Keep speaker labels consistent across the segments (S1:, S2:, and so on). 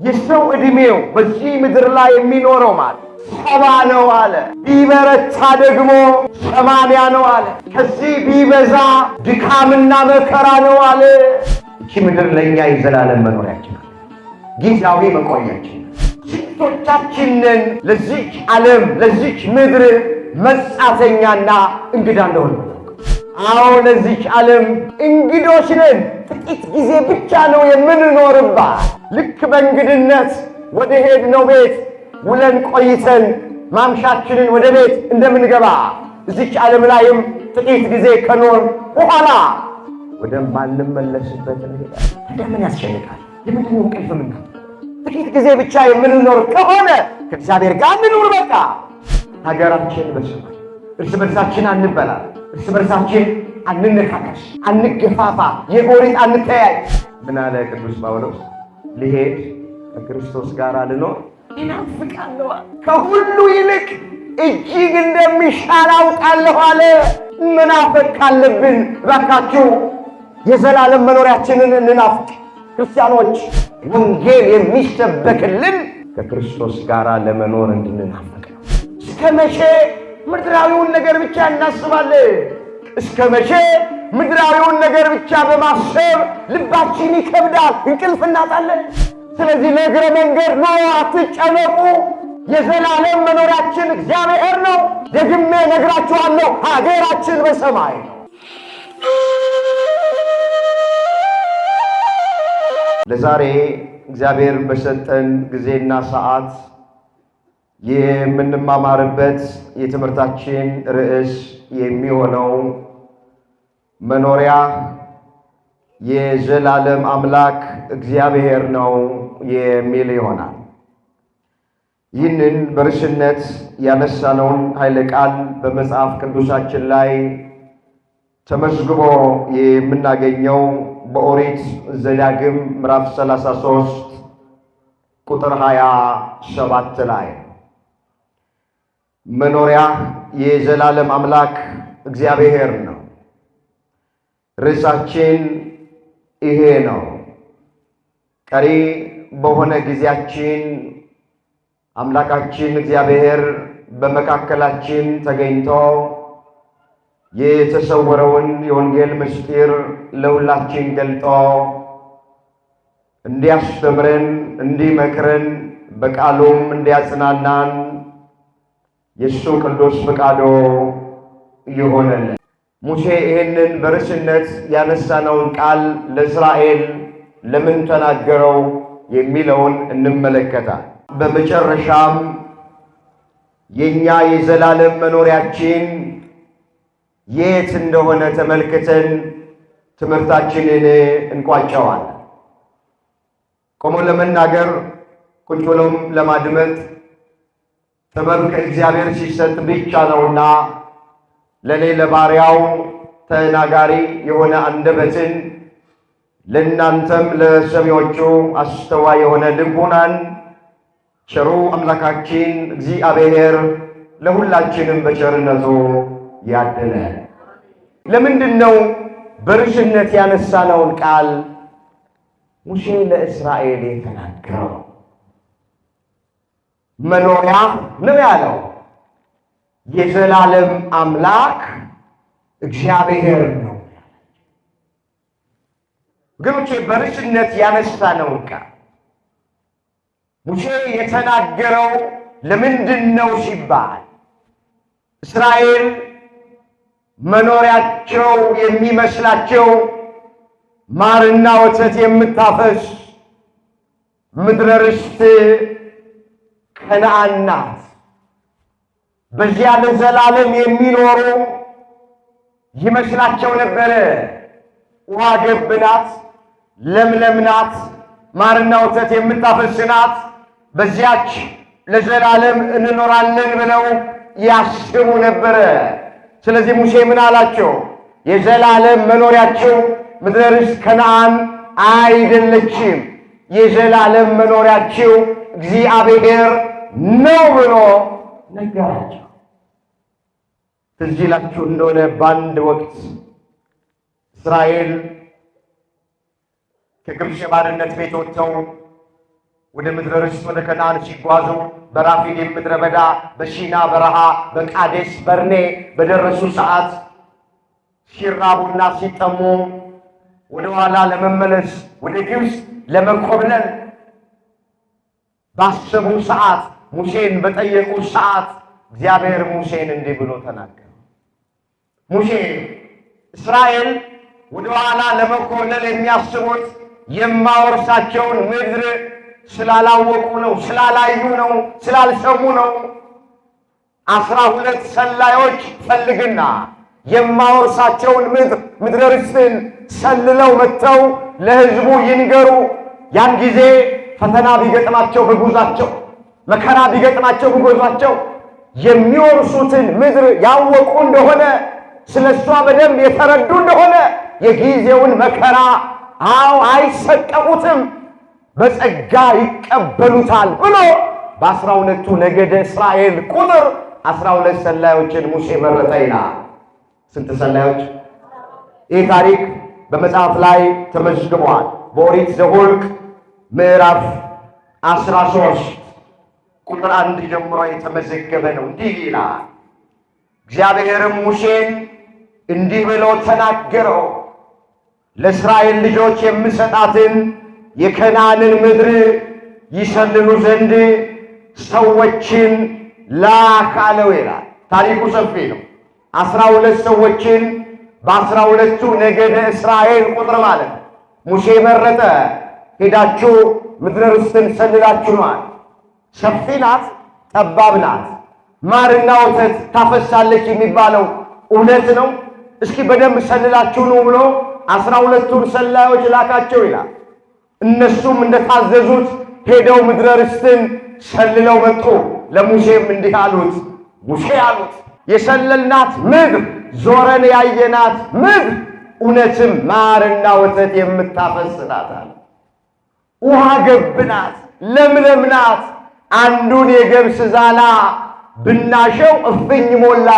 S1: የሰው ዕድሜው በዚህ ምድር ላይ የሚኖረው ማለት 70 ነው አለ። ቢበረታ ደግሞ 80 ነው አለ። ከዚህ ቢበዛ ድካምና መከራ ነው አለ። እቺ ምድር ለእኛ የዘላለም መኖሪያችን፣ ጊዜያዊ መቆያችን። ስንቶቻችንን ለዚች ዓለም ለዚች ምድር መጻተኛና እንግዳ እንደሆነ? አዎ ለዚች ዓለም እንግዶች ነን። ጥቂት ጊዜ ብቻ ነው የምንኖርባት። ልክ በእንግድነት ወደ ሄድነው ቤት ውለን ቆይተን ማምሻችንን ወደ ቤት እንደምንገባ እዚች ዓለም ላይም ጥቂት ጊዜ ከኖር በኋላ ወደማንመለስበት እንሄዳለን። እንደምን ያስጨንቃል? ለምንድን ነው እንቅልፍ ምና? ጥቂት ጊዜ ብቻ የምንኖር ከሆነ ከእግዚአብሔር ጋር እንኑር። በቃ ሀገራችን በሰማይ። እርስ በርሳችን አንበላል፣ እርስ በርሳችን አንነካከስ፣ አንገፋፋ፣ የጎሪጥ አንተያይ። ምን አለ ቅዱስ ጳውሎስ? ልሄድ ከክርስቶስ ጋር ልኖር ይናፍቃለሁ፣ ከሁሉ ይልቅ እጅግ እንደሚሻል አውቃለሁ አለ። መናፈቅ ካለብን እባካችሁ የዘላለም መኖሪያችንን እንናፍቅ። ክርስቲያኖች ወንጌል የሚሰበክልን ከክርስቶስ ጋር ለመኖር እንድንናፍቅ ነው። እስከ መቼ ምድራዊውን ነገር ብቻ እናስባለን? እስከ መቼ ምድራዊውን ነገር ብቻ በማሰብ ልባችን ይከብዳል፣ እንቅልፍ እናጣለን? ስለዚህ ለእግረ መንገድ ነው፣ አትጨነቁ። የዘላለም መኖሪያችን እግዚአብሔር ነው። ደግሜ ነግራችኋለሁ፣ ሀገራችን በሰማይ ነው። ለዛሬ እግዚአብሔር በሰጠን ጊዜና ሰዓት የምንማማርበት የትምህርታችን ርዕስ የሚሆነው መኖሪያ የዘላለም አምላክ እግዚአብሔር ነው የሚል ይሆናል። ይህንን በርዕስነት ያነሳነውን ኃይለ ቃል በመጽሐፍ ቅዱሳችን ላይ ተመዝግቦ የምናገኘው በኦሪት ዘዳግም ምዕራፍ 33 ቁጥር 27 ላይ መኖሪያ የዘላለም አምላክ እግዚአብሔር ነው። ርዕሳችን ይሄ ነው። ቀሪ በሆነ ጊዜያችን አምላካችን እግዚአብሔር በመካከላችን ተገኝቶ የተሰወረውን የወንጌል ምስጢር ለሁላችን ገልጦ እንዲያስተምረን፣ እንዲመክረን፣ በቃሉም እንዲያጽናናን የእሱ ቅዱስ ፈቃዱ ይሆነልን። ሙሴ ይህንን በርዕስነት ያነሳነውን ቃል ለእስራኤል ለምን ተናገረው የሚለውን እንመለከታል። በመጨረሻም የእኛ የዘላለም መኖሪያችን የት እንደሆነ ተመልክተን ትምህርታችንን እንቋጨዋል። ቆሞ ለመናገር ቁጭ ብሎም ለማድመጥ ጥበብ ከእግዚአብሔር ሲሰጥ ብቻ ነውና ለእኔ ለባሪያው ተናጋሪ የሆነ አንደበትን ለእናንተም ለሰሚዎቹ አስተዋይ የሆነ ልቡናን ቸሩ አምላካችን እግዚአብሔር ለሁላችንም በቸርነቱ ያደለ። ለምንድን ነው በርዕስነት ያነሳነውን ቃል ሙሴ ለእስራኤል የተናገረው? መኖሪያ ነው ያለው የዘላለም አምላክ እግዚአብሔር ነው። ወገኖቼ በርዕስነት ያነሳነውን ቃል ሙሴ የተናገረው ለምንድን ነው ሲባል እስራኤል መኖሪያቸው የሚመስላቸው ማርና ወተት የምታፈስ ምድረ ርስት ከነዓን ናት። በዚያ ለዘላለም የሚኖሩ ይመስላቸው ነበረ። ውሃ ገብ ናት፣ ለምለም ናት፣ ማርና ወተት የምታፈስ ናት። በዚያች ለዘላለም እንኖራለን ብለው ያስቡ ነበረ። ስለዚህ ሙሴ ምን አላቸው? የዘላለም መኖሪያቸው ምድረ ርስት ከነዓን አይደለችም፣ የዘላለም መኖሪያቸው እግዚአብሔር ነው ብሎ ነገራቸው። ትዝ ይላችሁ እንደሆነ በአንድ ወቅት እስራኤል ከግብፅ ባርነት ቤት ወጥተው ወደ ምድረ ርስት ወደ ከነዓን ሲጓዙ በራፊዲም ምድረ በዳ በሲና በረሃ በቃዴስ በርኔ በደረሱ ሰዓት ሲራቡና ሲጠሙ ወደ ኋላ ለመመለስ ወደ ግብፅ ለመኮብለል ባሰቡ ሰዓት ሙሴን በጠየቁ ሰዓት እግዚአብሔር ሙሴን እንዲህ ብሎ ተናገረ። ሙሴ እስራኤል ወደ ኋላ ለመኮብለል የሚያስቡት የማወርሳቸውን ምድር ስላላወቁ ነው፣ ስላላዩ ነው፣ ስላልሰሙ ነው። 12 ሰላዮች ፈልግና የማወርሳቸውን ምድረ ርስትን ሰልለው መጥተው ለሕዝቡ ይንገሩ። ያን ጊዜ ፈተና ቢገጥማቸው በጉዟቸው፣ መከራ ቢገጥማቸው በጉዟቸው የሚወርሱትን ምድር ያወቁ እንደሆነ ስለ እሷ በደንብ የተረዱ እንደሆነ የጊዜውን መከራ አይሰቀቁትም፣ በጸጋ ይቀበሉታል ብሎ በ12ቱ ነገደ እስራኤል ቁጥር 12 ሰላዮችን ሙሴ መረጠ ይላል። ስንት ሰላዮች? ይህ ታሪክ በመጽሐፍ ላይ ተመዝግቧል። በኦሪት ዘኍልቍ ምዕራፍ 13 ቁጥር 1 ጀምሮ የተመዘገበ ነው። እንዲህ ይላል፣ እግዚአብሔርም ሙሴን እንዲህ ብሎ ተናገረው፣ ለእስራኤል ልጆች የምሰጣትን የከነዓንን ምድር ይሰልሉ ዘንድ ሰዎችን ላክ አለው ይላል። ታሪኩ ሰፊ ነው። 12 ሰዎችን በ12ቱ ነገደ እስራኤል ቁጥር ማለት ነው ሙሴ መረጠ። ሄዳችሁ ምድረ ርስትን ሰልላችሁ ነዋል። ሰፊ ናት፣ ጠባብ ናት፣ ማርና ወተት ታፈሳለች የሚባለው እውነት ነው። እስኪ በደንብ ሰልላችሁ ነው ብሎ 12ቱን ሰላዮች ላካቸው ይላል። እነሱም እንደታዘዙት ሄደው ምድረ ርስትን ሰልለው መጡ። ለሙሴም እንዲህ አሉት፣ ሙሴ አሉት የሰለልናት ምድር ዞረን ያየናት ምድር እውነትም ማርና ወተት የምታፈስ ናት አለ። ውሃ ገብ ናት፣ ለምለም ናት። አንዱን የገብስ ዛላ ብናሸው እፍኝ ሞላ፣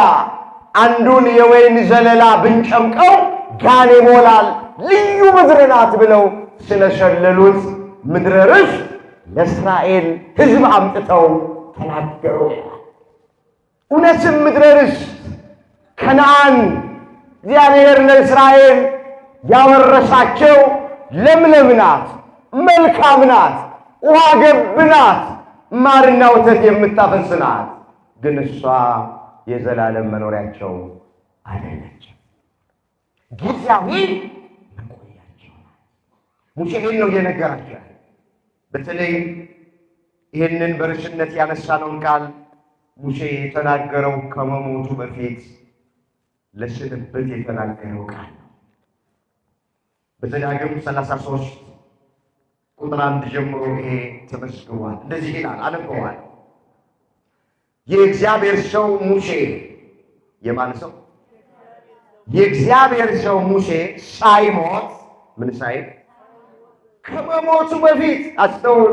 S1: አንዱን የወይን ዘለላ ብንጨምቀው ጋን ይሞላል። ልዩ ምድር ናት ብለው ስለሸለሉት ምድረ ርስት ለእስራኤል ሕዝብ አምጥተው ተናገሩ። እውነትም ምድረ ርስት ከነዓን እግዚአብሔር ለእስራኤል ያወረሳቸው ለምለም ናት፣ መልካም ናት፣ ውሃ ገብ ናት፣ ማርና ወተት የምታፈስ ናት። ግን እሷ የዘላለም መኖሪያቸው አይደለችም፣ ጊዜያዊ መቆያቸው። ሙሴ ይህን ነው የነገራቸው። በተለይ ይህንን በርዕስነት ያነሳነውን ቃል ሙሴ የተናገረው ከመሞቱ በፊት ለስንብት የተናገረው ቃል ነው። በዘዳግም 33 ቁጥር 1 ጀምሮ ይሄ ተመዝግቧል። እንደዚህ ይላል፣ አነበዋል። የእግዚአብሔር ሰው ሙሴ የማን ሰው? የእግዚአብሔር ሰው ሙሴ ሳይሞት ምን ሳይል ከመሞቱ በፊት አስተውሉ፣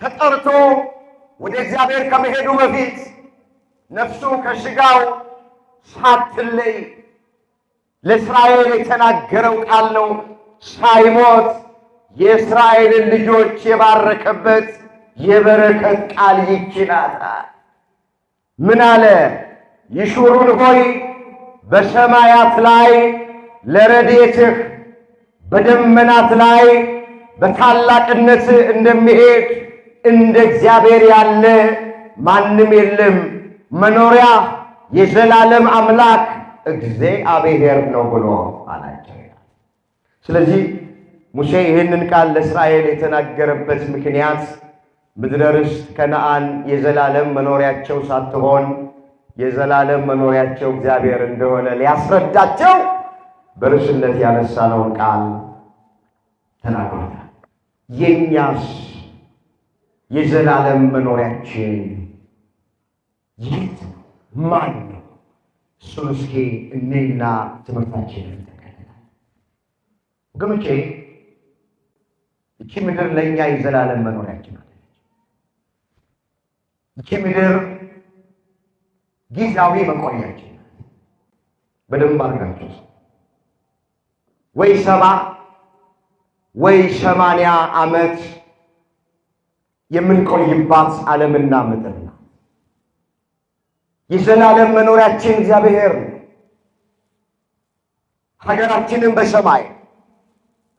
S1: ተጠርቶ ወደ እግዚአብሔር ከመሄዱ በፊት ነፍሱ ከሥጋው ሳትለይ ለእስራኤል የተናገረው ቃል ነው። ሳይሞት የእስራኤልን ልጆች የባረከበት የበረከት ቃል ይችላታል። ምን አለ? ይሹሩን ሆይ በሰማያት ላይ ለረድኤትህ በደመናት ላይ በታላቅነት እንደሚሄድ እንደ እግዚአብሔር ያለ ማንም የለም። መኖሪያ የዘላለም አምላክ እግዚአብሔር ነው ብሎ አላቸው። ስለዚህ ሙሴ ይህንን ቃል ለእስራኤል የተናገረበት ምክንያት ምድረ ርስት ከነዓን የዘላለም መኖሪያቸው ሳትሆን የዘላለም መኖሪያቸው እግዚአብሔር እንደሆነ ሊያስረዳቸው በርዕስነት ያነሳነውን ቃል ተናግሮታል። የእኛስ የዘላለም መኖሪያችን የት ነው? ማን ነው? እሱን እስኪ እኔና ትምህርታችንን ተከታተል ወገኖቼ። እቺ ምድር ለእኛ የዘላለም መኖሪያችን አለች። እቺ ምድር ጊዜያዊ መቆያችን በደንብ አድርጋችሁ ወይ 70 ወይ 80 ዓመት የምንቆይባት ዓለምና ምድር ነው። የዘላለም መኖሪያችን እግዚአብሔር ነው። ሀገራችንን በሰማይ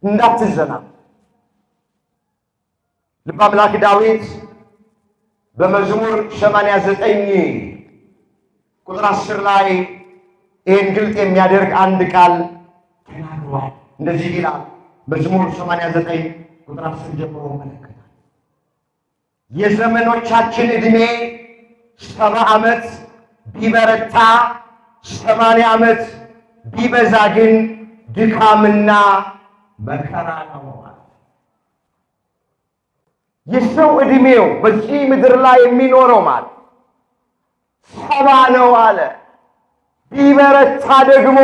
S1: እንዳትዘናጉ። ልበ አምላክ ዳዊት በመዝሙር 89 ቁጥር 10 ላይ ይህን ግልጥ የሚያደርግ አንድ ቃል ተናግሯል። እንደዚህ ይላል። መዝሙር 89 ቁጥር 10 ጀምሮ መለከታል። የዘመኖቻችን ዕድሜ 70 ዓመት ቢበረታ 80 ዓመት ቢበዛ ግን ድካምና መከራ ነው። የሰው ዕድሜው በዚህ ምድር ላይ የሚኖረው ማለት 70 ነው አለ። ቢበረታ ደግሞ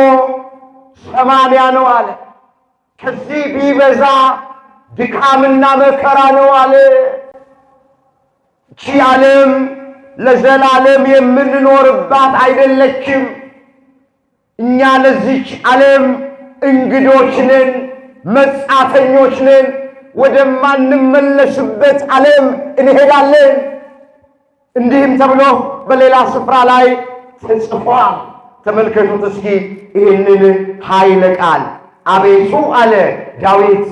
S1: 80 ነው አለ። ከዚህ ቢበዛ ድካምና መከራ ነው አለ። ይህች ዓለም ለዘላለም የምንኖርባት አይደለችም። እኛ ለዚች ዓለም እንግዶች ነን፣ መጻተኞች ነን። ወደማንመለስበት ዓለም እንሄዳለን። እንዲህም ተብሎ በሌላ ስፍራ ላይ ተጽፏል። ተመልከቱት እስኪ ይህንን ኃይለ ቃል። አቤቱ አለ ዳዊት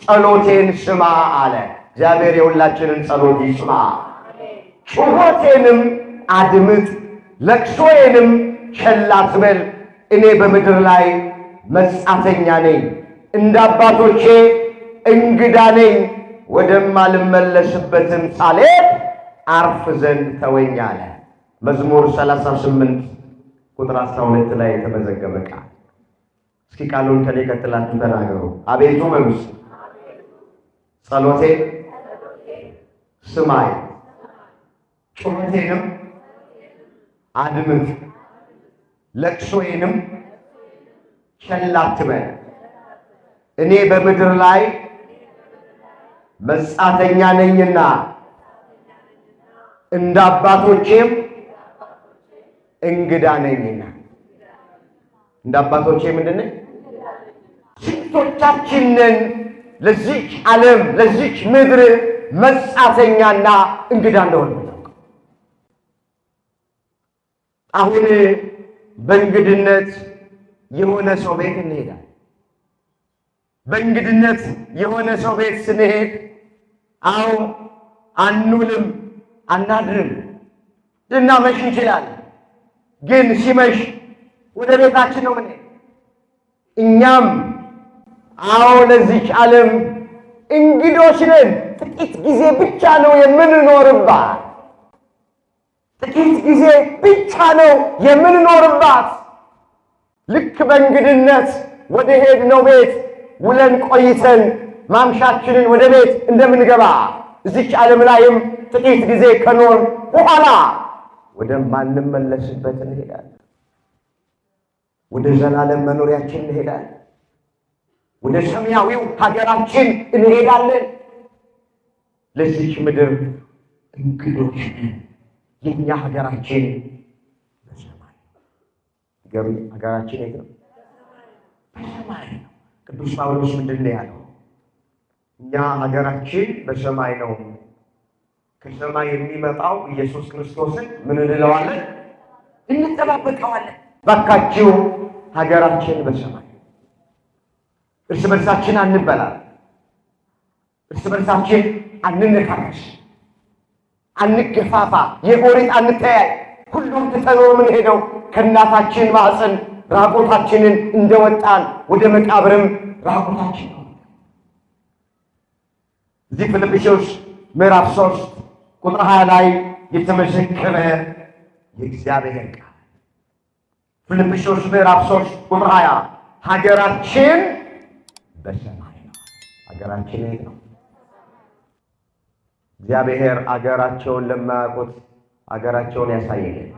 S1: ጸሎቴን ስማ አለ። እግዚአብሔር የሁላችንን ጸሎት ይስማ። ጩኸቴንም አድምጥ፣ ለቅሶዬንም ቸል አትበል። እኔ በምድር ላይ መጻተኛ ነኝ፣ እንደ አባቶቼ እንግዳ ነኝ። ወደማልመለስበትም ሳልሄድ አርፍ ዘንድ ተወኝ አለ። መዝሙር 38 ቁጥር 12 ላይ የተመዘገበ ቃል። እስኪ ቃሉን ከኔ ቀጥላችሁ ተናገሩ። አቤቱ መንስ ጸሎቴ ስማይ፣ ጩኸቴንም አድምጥ፣ ለቅሶዬንም ቸል አትበል። እኔ በምድር ላይ መጻተኛ ነኝና እንደ አባቶቼም እንግዳ ነኝና። እንደ አባቶቼ ምንድን ነኝ? ስንቶቻችንን ለዚች ዓለም ለዚች ምድር መጻተኛና እንግዳ እንደሆነ አሁን በእንግድነት የሆነ ሰው ቤት እንሄዳለን። በእንግድነት የሆነ ሰው ቤት ስንሄድ አዎ አንውልም፣ አናድርም፣ ልናመሽ እንችላለን። ግን ሲመሽ ወደ ቤታችን ነው የምንሄድ። እኛም አዎ ለዚች ዓለም እንግዶች ነን። ጥቂት ጊዜ ብቻ ነው የምንኖርባት። ጥቂት ጊዜ ብቻ ነው የምንኖርባት። ልክ በእንግድነት ወደ ሄድነው ቤት ውለን ቆይተን ማምሻችንን ወደ ቤት እንደምንገባ እዚች ዓለም ላይም ጥቂት ጊዜ ከኖር በኋላ ወደማንመለስበት እንሄዳለን። ወደ ዘላለም መኖሪያችን እንሄዳለን። ወደ ሰማያዊው ሀገራችን እንሄዳለን። ለዚች ምድር እንግዶች ነን። የኛ ሀገራችን በሰማይ ነው። ሀገራችን የት ነው? በሰማይ ነው። ቅዱስ ጳውሎስ ምንድን ነው ያለው? እኛ ሀገራችን በሰማይ ነው። ከሰማይ የሚመጣው ኢየሱስ ክርስቶስን ምን እንለዋለን? እንጠባበቀዋለን። ባካችሁ ሀገራችን በሰማይ። እርስ በርሳችን አንበላል። እርስ በርሳችን አንነካከስ፣ አንገፋፋ፣ የጎሪጥ አንተያይ። ሁሉም ትተነው የምንሄደው ከእናታችን ማኅፀን ራቆታችንን እንደወጣን ወደ መቃብርም ራቆታችን ነው። እዚህ ፊልጵስዩስ ምዕራፍ 3 ቁጥር 20 ላይ የተመዘገበ የእግዚአብሔር ቃል። ፊልጵስዩስ ምዕራፍ 3 ቁጥር 20 ሀገራችን በሰማይ ነው። ሀገራችን የት ነው? እግዚአብሔር አገራቸውን ለማያውቁት አገራቸውን ያሳየን።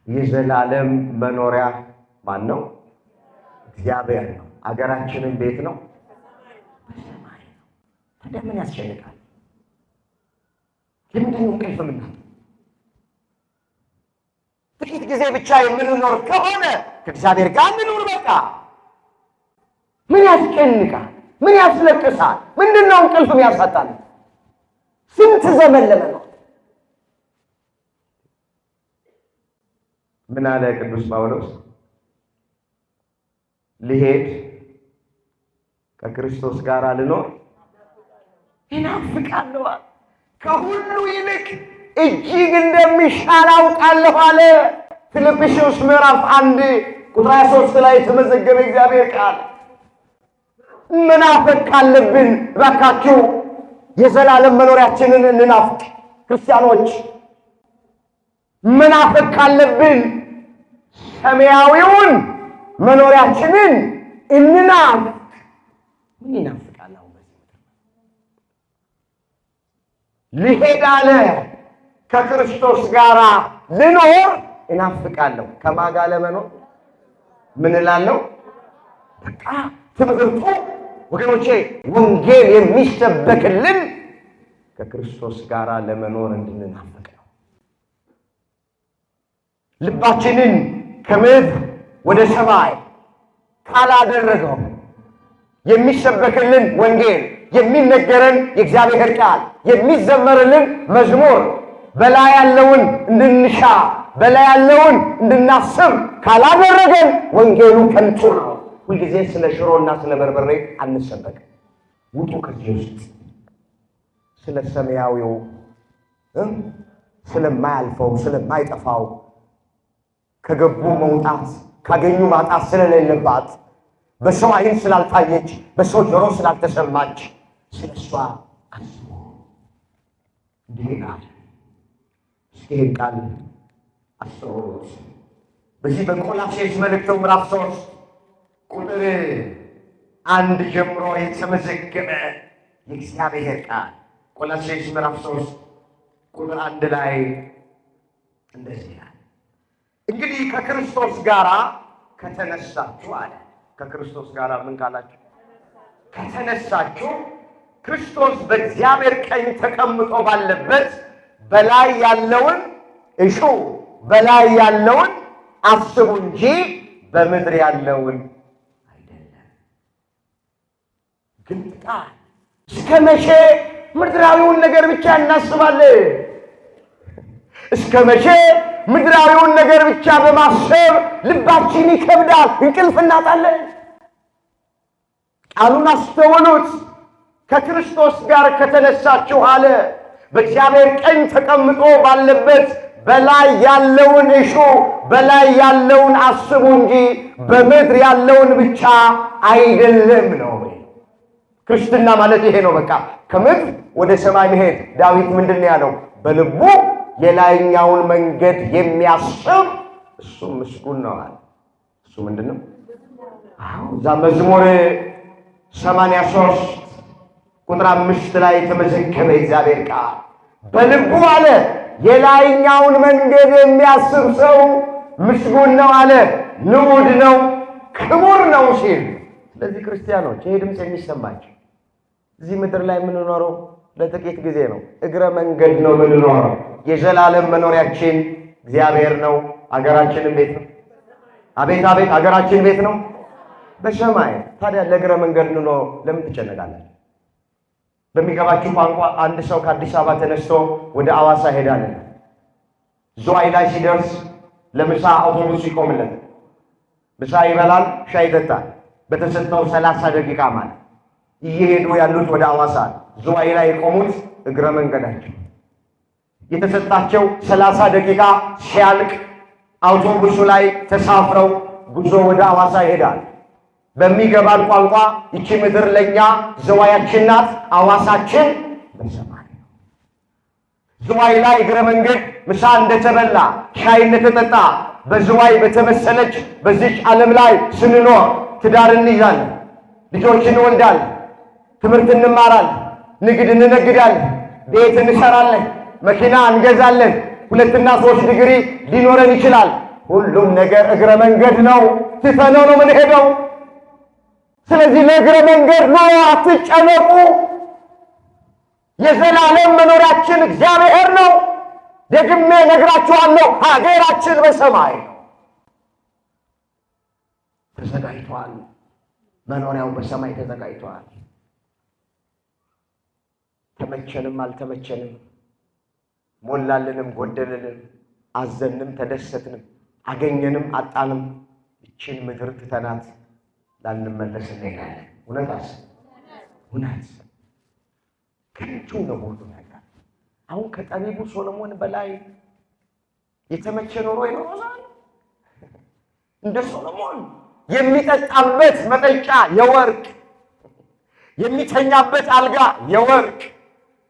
S1: የዘላለም መኖሪያ ማን ነው? እግዚአብሔር ነው። አገራችንን ቤት ነው በሰማይ ነው። ታዲያ ምን ያስጨንቃል? ለምንድን ነው እንቅልፍ የምናጣው? ጥቂት ጊዜ ብቻ የምንኖር ከሆነ ከእግዚአብሔር ጋር እንኑር። በቃ ምን ያስጨንቃል? ምን ያስለቅሳል? ምንድነው እንቅልፍ የሚያሳጣል? ስንት ዘመን ለመኖር ምን አለ ቅዱስ ጳውሎስ? ልሄድ ከክርስቶስ ጋር ልኖር ይናፍቃለሁ። ከሁሉ ይልቅ እጅግ እንደሚሻል አውቃለሁ አለ። ፊልጵስዩስ ምዕራፍ 1 ቁጥር 23 ላይ የተመዘገበ እግዚአብሔር ቃል። መናፈቅ ካለብን እባካችሁ የዘላለም መኖሪያችንን እንናፍቅ። ክርስቲያኖች መናፈቅ ካለብን ሰማያዊውን መኖሪያችንን እንናፍቅ። ምን ይናፍቃል? አሁን ልሄድ አለ ከክርስቶስ ጋር ልኖር እናፍቃለሁ። ከማን ጋር ለመኖር ምን እላለሁ? በቃ ትምህርቱ ወገኖቼ ወንጌል የሚሰበክልን ከክርስቶስ ጋር ለመኖር እንድንናፍቅ ነው። ልባችንን ከምድር ወደ ሰማይ ካላደረገው የሚሰበክልን ወንጌል፣ የሚነገረን የእግዚአብሔር ቃል፣ የሚዘመርልን መዝሙር በላይ ያለውን እንድንሻ በላይ ያለውን እንድናስብ ካላደረገን ወንጌሉ ከንቱ ነው። ሁልጊዜ ስለ ሽሮና ስለ በርበሬ አንሰበክም። ውጡ ከዚህ ውስጥ። ስለ ሰማያዊው ስለማያልፈው ስለማይጠፋው ከገቡ መውጣት ካገኙ ማጣት ስለሌለባት በሰው ዓይን ስላልታየች በሰው ጆሮ ስላልተሰማች ስለሷ አስቡ። እንዲህ ቃል እስኪሄድ ቃል አስተውሉት። በዚህ በቆላስይስ መልእክቱ ምዕራፍ 3 ቁጥር 1 ጀምሮ የተመዘገበ የእግዚአብሔር ቃል ቆላስይስ ምዕራፍ 3 ቁጥር 1 ላይ እንደዚህ ይላል። እንግዲህ ከክርስቶስ ጋር ከተነሳችሁ አለ። ከክርስቶስ ጋር ምን ካላችሁ? ከተነሳችሁ ክርስቶስ በእግዚአብሔር ቀኝ ተቀምጦ ባለበት በላይ ያለውን እሹ፣ በላይ ያለውን አስቡ እንጂ በምድር ያለውን አይደለም። ግን እስከ መቼ ምድራዊውን ነገር ብቻ እናስባለን? እስከ መቼ ምድራዊውን ነገር ብቻ በማሰብ ልባችን ይከብዳል፣ እንቅልፍ እናጣለን? ቃሉን አስተውሉት። ከክርስቶስ ጋር ከተነሳችሁ አለ በእግዚአብሔር ቀኝ ተቀምጦ ባለበት በላይ ያለውን እሹ፣ በላይ ያለውን አስቡ እንጂ በምድር ያለውን ብቻ አይደለም ነው። ክርስትና ማለት ይሄ ነው። በቃ ከምድር ወደ ሰማይ መሄድ። ዳዊት ምንድን ነው ያለው? በልቡ የላይኛውን መንገድ የሚያስብ እሱ ምስጉን ነው አለ። እሱ ምንድን ነው? እዛ መዝሙር 83 ቁጥር 5 ላይ የተመዘገበ እግዚአብሔር ቃል በልቡ አለ የላይኛውን መንገድ የሚያስብ ሰው ምስጉን ነው አለ፣ ንዑድ ነው፣ ክቡር ነው ሲል። ስለዚህ ክርስቲያኖች ይሄ ድምፅ የሚሰማቸው እዚህ ምድር ላይ የምንኖረው ለጥቂት ጊዜ ነው። እግረ መንገድ ነው የምንኖረው። የዘላለም መኖሪያችን እግዚአብሔር ነው። አገራችንም ቤት ነው። አቤት አቤት! አገራችን ቤት ነው በሰማይ። ታዲያ ለእግረ መንገድ ኑሮ ለምን ትጨነቃላችሁ? በሚገባችሁ ቋንቋ አንድ ሰው ከአዲስ አበባ ተነስቶ ወደ አዋሳ ሄዳለ። ዝዋይ ላይ ሲደርስ ለምሳ አውቶቡስ ይቆምለት። ምሳ ይበላል፣ ሻይ ይጠጣል። በተሰጠው 30 ደቂቃ ማለት እየሄዱ ያሉት ወደ አዋሳ፣ ዝዋይ ላይ የቆሙት እግረ መንገዳቸው። የተሰጣቸው 30 ደቂቃ ሲያልቅ አውቶቡሱ ላይ ተሳፍረው ጉዞ ወደ አዋሳ ይሄዳል። በሚገባን ቋንቋ ይቺ ምድር ለኛ ዝዋያችን ናት፣ አዋሳችን በሰማይ ነው። ዝዋይ ላይ እግረ መንገድ ምሳ እንደተበላ ሻይ እንደተጠጣ በዝዋይ በተመሰለች በዚች ዓለም ላይ ስንኖር ትዳር እንይዛለን፣ ልጆች እንወልዳለን፣ ትምህርት እንማራለን፣ ንግድ እንነግዳለን፣ ቤት እንሰራለን፣ መኪና እንገዛለን፣ 2 እና 3 ዲግሪ ሊኖረን ይችላል። ሁሉም ነገር እግረ መንገድ ነው። ትተነው ነው የምንሄደው። ስለዚህ ለእግረ መንገድ ነው፣ አትጨነቁ። የዘላለም መኖሪያችን እግዚአብሔር ነው። ደግሜ ነግራችኋለሁ፣ ሀገራችን በሰማይ ነው። ተዘጋጅቷል። መኖሪያው በሰማይ ተዘጋጅቷል። ተመቸንም አልተመቸንም፣ ሞላልንም ጎደልንም፣ አዘንም ተደሰትንም፣ አገኘንም አጣንም ይችን ምድር ትተናት ላንመለስ እንሄዳለን። እውነት ከንቱ ነው ሁሉ ነገር። አሁን ከጠቢቡ ሶሎሞን በላይ የተመቸ ኑሮ ይኖራል? እንደ ሶሎሞን የሚጠጣበት መጠጫ የወርቅ፣ የሚተኛበት አልጋ የወርቅ፣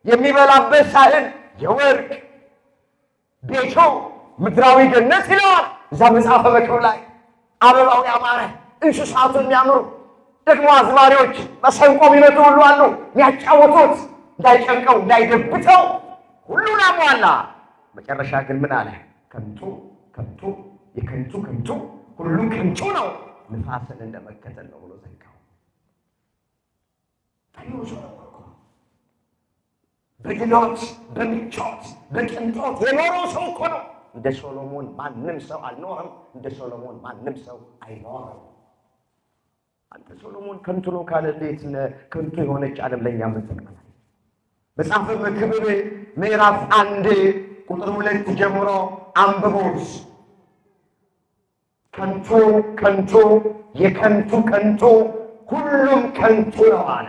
S1: የሚበላበት ሳህን የወርቅ፣ ቤቱ ምድራዊ ገነት ይለዋል እዛ መጽሐፈ መክብብ ላይ። አበባው ያማረ፣ እንስሳቱ የሚያምሩ፣ ደግሞ አዝማሪዎች መሰንቆ የሚመቱ ሁሉ አሉ የሚያጫወቱት፣ እንዳይጨንቀው እንዳይደብተው ሁሉን አሟላ። መጨረሻ ግን ምን አለ? ከንቱ ከንቱ የከንቱ ከንቱ ሁሉ ከንቱ ነው፣ ንፋስን እንደመከተል ነው ብሎ ዘጋው። በድሎት በምቾት በቅንጦት የኖረው ሰው እኮ ነው። እንደ ሶሎሞን ማንም ሰው አልኖረም። እንደ ሶሎሞን ማንም ሰው አይኖርም። አንተ ሶሎሞን ከንቱ ነው ካለ እንዴት ከንቱ የሆነች ዓለም ለእኛ ምን ትጠቅመናል? መጽሐፈ መክብብ ምዕራፍ 1 ቁጥር 2 ጀምሮ አንብቦት። ከንቱ ከንቱ የከንቱ ከንቱ ሁሉም ከንቱ ነው አለ።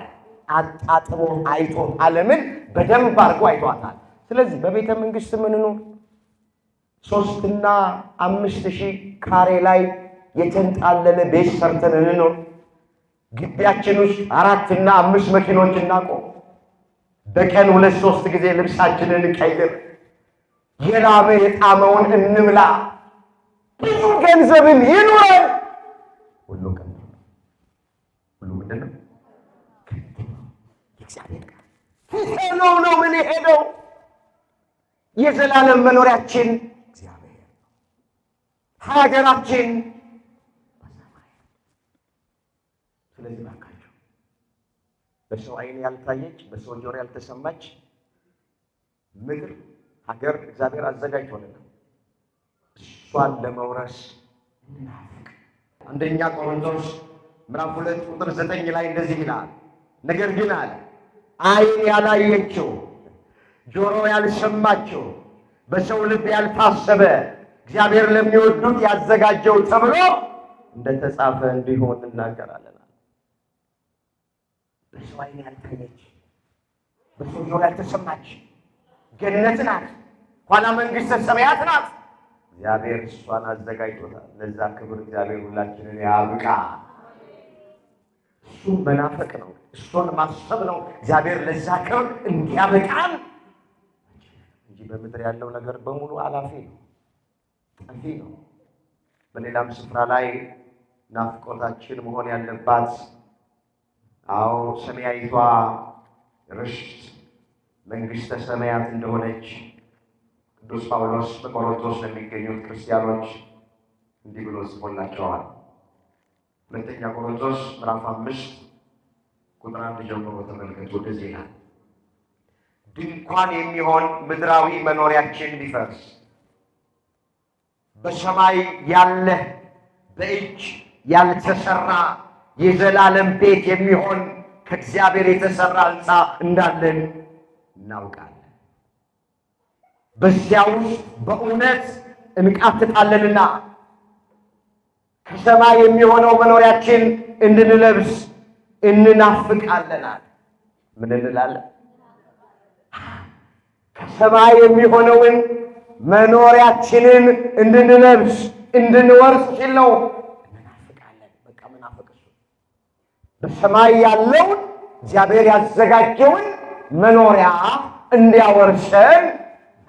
S1: አጣጥሞ አይቶ ዓለምን በደንብ አድርጎ አይቷታል። ስለዚህ በቤተ መንግስት ምንኖር 3,000 እና 5,000 ካሬ ላይ የተንጣለለ ቤት ሰርተን እንኖር። ግቢያችን ውስጥ 4 እና 5 መኪኖች እናቆም። በቀን 2-3 ጊዜ ልብሳችንን እንቀይር። የራበ የጣመውን እንብላ። ብዙ ገንዘብን ይኑረን። ሁሉ ከንቱ ነው። ሁሉ ምንድን ነው? እግዚአብሔር ጋር ትተነው ነው ምን ሄደው የዘላለም መኖሪያችን እግዚአብሔር ነው። ሀገራችን በሰማይ። ስለዚህ ባካችሁ በሰው ዓይን ያልታየች በሰው ጆሮ ያልተሰማች ምድር ሀገር እግዚአብሔር አዘጋጅቶልናል። እሷን ለመውረስ እናፍቅ። አንደኛ ቆሮንቶስ ምዕራፍ 2 ቁጥር 9 ላይ እንደዚህ ይላል፣ ነገር ግን አለ ዓይን ያላየችው ጆሮ ያልሰማችው በሰው ልብ ያልታሰበ እግዚአብሔር ለሚወዱት ያዘጋጀው ተብሎ እንደተጻፈ እንዲሆን እናገራለን። በሰው ዓይን ያልታየች በሰው ጆሮ ያልተሰማች ገነት ናት፣ ኋላ መንግሥተ ሰማያት ናት። እግዚአብሔር እሷን አዘጋጅቶታል። ለዛ ክብር እግዚአብሔር ሁላችንን ያብቃ። እሱን መናፈቅ ነው፣ እሱን ማሰብ ነው። እግዚአብሔር ለዛ ክብር እንዲያበቃን እንጂ በምድር ያለው ነገር በሙሉ አላፊ ነው፣ ጠፊ ነው። በሌላም ስፍራ ላይ ናፍቆታችን መሆን ያለባት ሰማያዊቷ ርስት መንግሥተ ሰማያት እንደሆነች ቅዱስ ጳውሎስ በቆሮንቶስ ለሚገኙት ክርስቲያኖች እንዲህ ብሎ ጽፎላቸዋል። ሁለተኛ ቆሮንቶስ ምዕራፍ 5 ቁጥር 1 ጀምሮ ተመልከቱ። ወደዚህ ይላል፣ ድንኳን የሚሆን ምድራዊ መኖሪያችን ቢፈርስ በሰማይ ያለ በእጅ ያልተሰራ የዘላለም ቤት የሚሆን ከእግዚአብሔር የተሰራ ሕንፃ እንዳለን እናውቃለን። በዚያ ውስጥ በእውነት እንቃትታለንና ከሰማይ የሚሆነው መኖሪያችን እንድንለብስ እንናፍቃለናል። ምን እንላለን? ከሰማይ የሚሆነውን መኖሪያችንን እንድንለብስ እንድንወርስ ሲል ነው። እንናፍቃለን። በቃ መናፈቅ እሱ በሰማይ ያለውን እግዚአብሔር ያዘጋጀውን መኖሪያ እንዲያወርሰን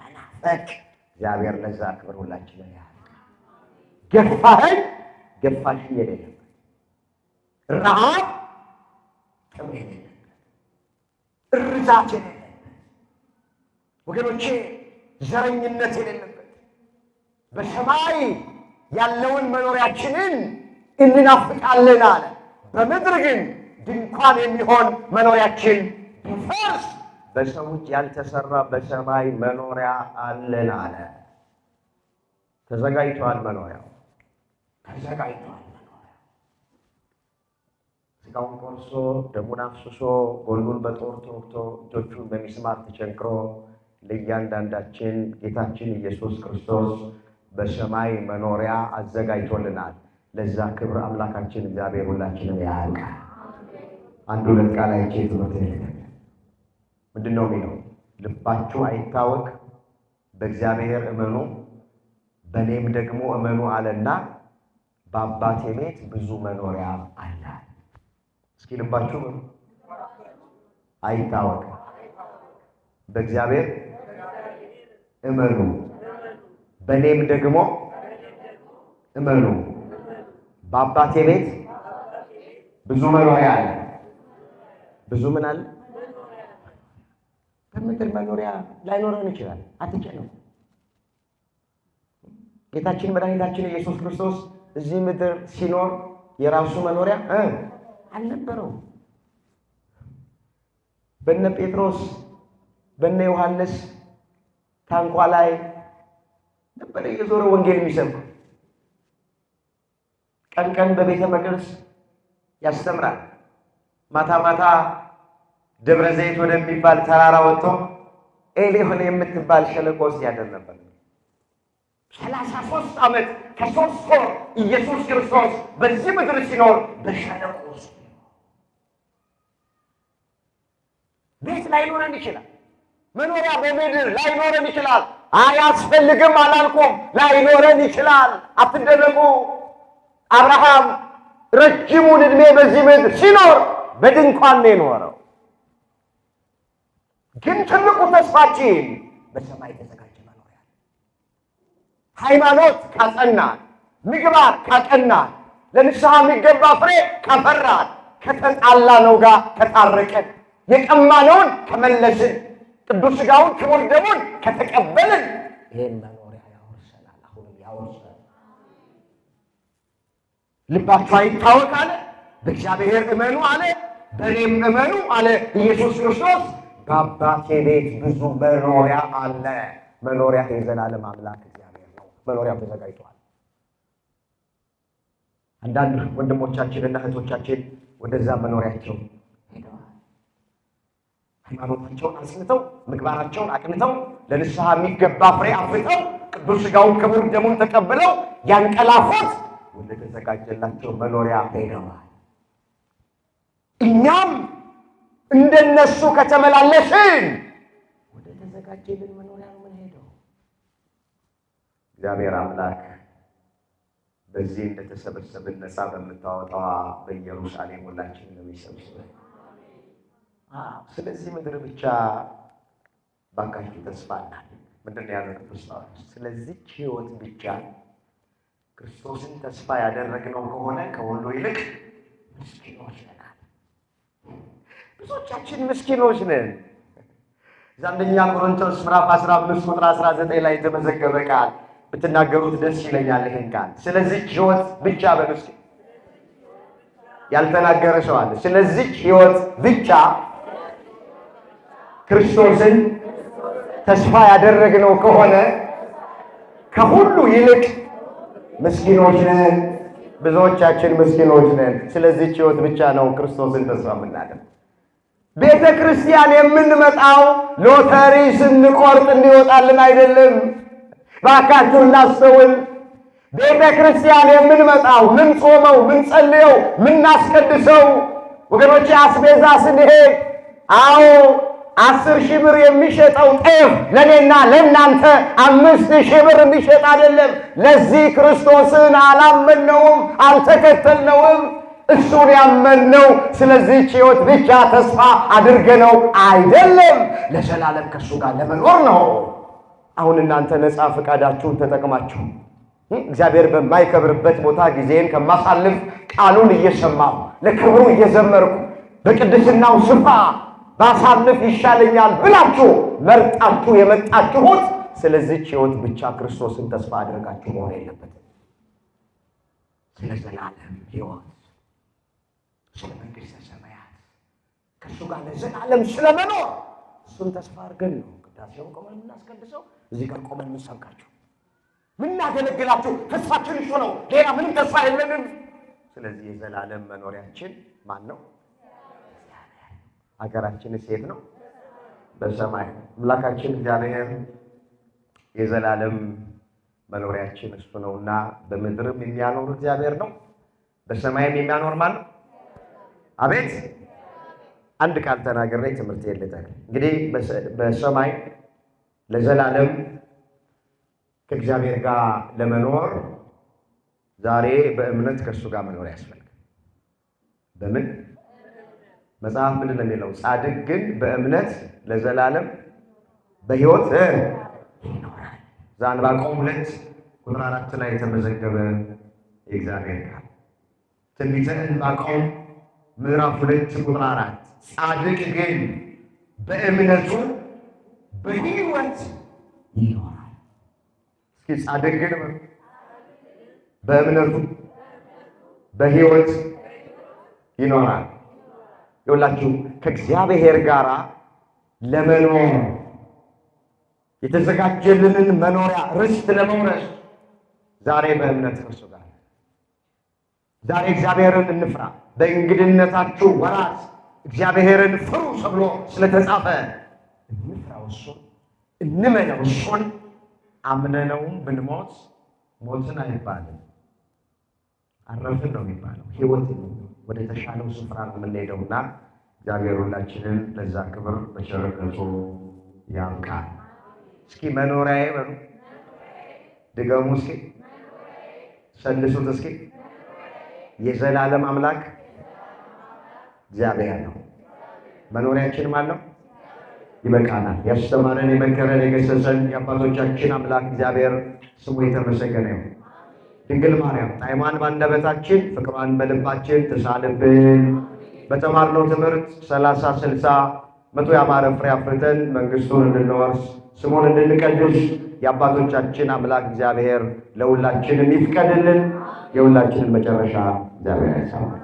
S1: መናፈቅ። እግዚአብሔር ለዛ ክብር ሁላችንን ያህል ገፋኸኝ ገፋሽ የሌለበት ረሃብ ጥም የሌለበት እርዛት የሌለበት ወገኖቼ ዘረኝነት የሌለበት በሰማይ ያለውን መኖሪያችንን እንናፍቃለን አለ። በምድር ግን ድንኳን የሚሆን መኖሪያችን ቢፈርስ በሰው እጅ ያልተሰራ በሰማይ መኖሪያ አለን አለ። ተዘጋጅቷል መኖሪያው፣ ተዘጋጅቷል መኖሪያው። ሥጋውን ቆርሶ ደሙን አፍስሶ ጎኑን በጦር ተወግቶ እጆቹን በሚስማር ተቸንክሮ ለእያንዳንዳችን ጌታችን ኢየሱስ ክርስቶስ በሰማይ መኖሪያ አዘጋጅቶልናል። ለዛ ክብር አምላካችን እግዚአብሔር ሁላችንን ያውቃል። አንድ ሁለት ቃል አይቼ ትምህርት ምንድን ነው የሚለው? ልባችሁ አይታወክ፣ በእግዚአብሔር እመኑ፣ በእኔም ደግሞ እመኑ አለና በአባቴ ቤት ብዙ መኖሪያ አለ። እስኪ ልባችሁ አይታወክ፣ በእግዚአብሔር እመኑ፣ በእኔም ደግሞ እመኑ፣ በአባቴ ቤት ብዙ መኖሪያ አለ። ብዙ ምን አለ? በምድር መኖሪያ ላይኖረን ይችላል። አትጨነቁ። ጌታችን መድኃኒታችን ኢየሱስ ክርስቶስ እዚህ ምድር ሲኖር የራሱ መኖሪያ አልነበረው። በነ ጴጥሮስ በነ ዮሐንስ ታንኳ ላይ ነበር የዞረ ወንጌል የሚሰብክ። ቀን ቀን በቤተ መቅደስ ያስተምራል። ማታ ማታ ደብረ ዘይት ወደሚባል ተራራ ወጥቶ ኤሊሆን የምትባል ሸለቆ ውስጥ ያደር ነበር። 33 ዓመት ከ3 ወር ኢየሱስ ክርስቶስ በዚህ ምድር ሲኖር በሸለቆ ውስጥ ቤት ላይኖረን ይችላል። መኖሪያ በምድር ላይኖረን ይችላል። አያስፈልግም አላልኩም፣ ላይኖረን ይችላል። አትደነቁ። አብርሃም ረጅሙን ዕድሜ በዚህ ምድር ሲኖር በድንኳን ነው የኖረው። ግን ትልቁ ተስፋችን በሰማይ ተዘጋጀ መኖሪያ። ሃይማኖት ካጸናን፣ ምግባር ካጸናን፣ ለንስሐ የሚገባ ፍሬ ካፈራን፣ ከተጣላነው ጋር ከታረቀን፣ የቀማነውን ከመለስን፣ ቅዱስ ሥጋውን ክቡር ደሙን ከተቀበልን ይሄን መኖሪያ ያወርሰናል። አሁንም ያወርሰናል። ልባችሁ አይታወክ አለ፣ በእግዚአብሔር እመኑ አለ፣ በእኔም እመኑ አለ ኢየሱስ ክርስቶስ። በአባቴ ቤት ብዙ መኖሪያ አለ። መኖሪያ የዘላለም አምላክ እግዚአብሔር ነው። መኖሪያው ተዘጋጅቷል። አንዳንድ ወንድሞቻችንና እህቶቻችን ወደዛ መኖሪያቸው ሄደዋል። ሃይማኖታቸውን አጽንተው፣ ምግባራቸውን አቅንተው፣ ለንስሐ የሚገባ ፍሬ አፍርተው፣ ቅዱስ ሥጋውን ክቡር ደሙን ተቀብለው ያንቀላፉት ወደ ተዘጋጀላቸው መኖሪያ ሄደዋል። እኛም እንደነሱ ከተመላለስን ወደ ተዘጋጀልን መኖሪያ ነው የምንሄደው። እግዚአብሔር አምላክ በዚህ እንደተሰበሰብን ነፃ በምታወጣዋ በኢየሩሳሌም ሁላችን ነው የሚሰብስበን። ስለዚህ ምድር ብቻ ባካችሁ ተስፋ እናለን። ምንድን ነው ያለው ቅዱስ ጳውሎስ? ስለዚህ ሕይወት ብቻ ክርስቶስን ተስፋ ያደረግነው ከሆነ ከሁሉ ይልቅ ምስኪኖች ነን። ብዙዎቻችን ምስኪኖች ነን። አንደኛ ቆሮንቶስ ምዕራፍ 15 ቁጥር 19 ላይ የተመዘገበ ቃል ብትናገሩት ደስ ይለኛል። ይሄን ቃል ስለዚህ ሕይወት ብቻ በምስኪን ያልተናገረ ሰው አለ። ስለዚህ ሕይወት ብቻ ክርስቶስን ተስፋ ያደረግነው ከሆነ ከሁሉ ይልቅ ምስኪኖች ነን። ብዙዎቻችን ምስኪኖች ነን። ስለዚህ ሕይወት ብቻ ነው ክርስቶስን ተስፋ የምናደርግ። ቤተ ክርስቲያን የምንመጣው ሎተሪ ስንቆርጥ እንዲወጣልን አይደለም። ባካችሁ እናስተውል። ቤተ ክርስቲያን የምንመጣው ምን ጾመው፣ ምን ጸልየው፣ ምን እናስቀድሰው ወገኖቼ አስቤዛ ስንሄድ 10,000 ብር የሚሸጠው ጤፍ ለኔና ለእናንተ 5,000 ብር የሚሸጥ አይደለም። ለዚህ ክርስቶስን አላመነውም፣ አልተከተልነውም። እሱን ያመንነው ስለዚህ ሕይወት ብቻ ተስፋ አድርገነው አይደለም፣ ለዘላለም ከእሱ ጋር ለመኖር ነው። አሁን እናንተ ነፃ ፈቃዳችሁን ተጠቅማችሁ እግዚአብሔር በማይከብርበት ቦታ ጊዜን ከማሳልፍ ቃሉን እየሰማሁ ለክብሩ እየዘመርኩ በቅድስናው ስፍራ ባሳልፍ ይሻለኛል ብላችሁ መርጣችሁ የመጣችሁት ስለዚህ ሕይወት ብቻ ክርስቶስን ተስፋ አድርጋችሁ መሆን የለበትም። ስለ ዘላለም ሕይወት፣ ስለ መንግሥተ ሰማያት ከእሱ ጋር ለዘላለም ስለመኖር እሱን ተስፋ አድርገን ነው ቅዳሴውን ቆመን የምናስቀድሰው። እዚህ ጋር ቆመን የምንሰብካችሁ ምናገለግላችሁ ተስፋችን እሱ ነው። ሌላ ምንም ተስፋ የለንም። ስለዚህ የዘላለም መኖሪያችን ማን ነው? ሀገራችንስ የት ነው? በሰማይ። አምላካችን እግዚአብሔር የዘላለም መኖሪያችን እሱ ነውና በምድርም የሚያኖር እግዚአብሔር ነው፣ በሰማይም የሚያኖር ማን ነው? አቤት አንድ ቃል ተናግሬ ትምህርት የለጠቅ እንግዲህ በሰማይ ለዘላለም ከእግዚአብሔር ጋር ለመኖር ዛሬ በእምነት ከእሱ ጋር መኖር ያስፈልጋል። በምን መጽሐፍ ምንድን ነው የሚለው? ጻድቅ ግን በእምነት ለዘላለም በሕይወት ይኖራል። ዕንባቆም 2:4 ላይ የተመዘገበ የእግዚአብሔር ቃል ትንቢተ ዕንባቆም ምዕራፍ 2:4 ጻድቅ ግን በእምነቱ በሕይወት ይኖራል። እስኪ ጻድቅ ግን በእምነቱ በሕይወት ይኖራል። ይኸውላችሁ ከእግዚአብሔር ጋር ለመኖር የተዘጋጀልንን መኖሪያ ርስት ለመውረስ ዛሬ በእምነት ከእርሱ ጋር ዛሬ እግዚአብሔርን እንፍራ። በእንግድነታችሁ ወራት እግዚአብሔርን ፍሩ ተብሎ ስለተጻፈ እንፍራው፣ እሱን እንመነው፣ እሱን አምነነውም ብንሞት ሞትን አይባልም፣ አረፍን ነው የሚባለው። ሕይወት ወደ ተሻለው ስፍራ ነው የምንሄደውና እግዚአብሔር ሁላችንን ለዛ ክብር በቸርነቱ ያብቃል። እስኪ መኖሪያዬ በሉ፣ ድገሙ እስኪ፣ ሰልሱት እስኪ። የዘላለም አምላክ እግዚአብሔር ነው። መኖሪያችን ማን ነው? ይበቃናል። ያስተማረን፣ የመከረን፣ የገሰጸን የአባቶቻችን አምላክ እግዚአብሔር ስሙ የተመሰገነ ይሁን። ድንግል ማርያም ጣዕሟን ባንደበታችን ፍቅሯን በልባችን ትሳልብን። በተማርነው ትምህርት 30፣ 60፣ 100 ያማረ ፍሬ አፍርተን መንግሥቱን እንድንወርስ ስሙን እንድንቀድስ የአባቶቻችን አምላክ እግዚአብሔር ለሁላችንም ይፍቀድልን። የሁላችንን መጨረሻ እግዚአብሔር ያሳምረን።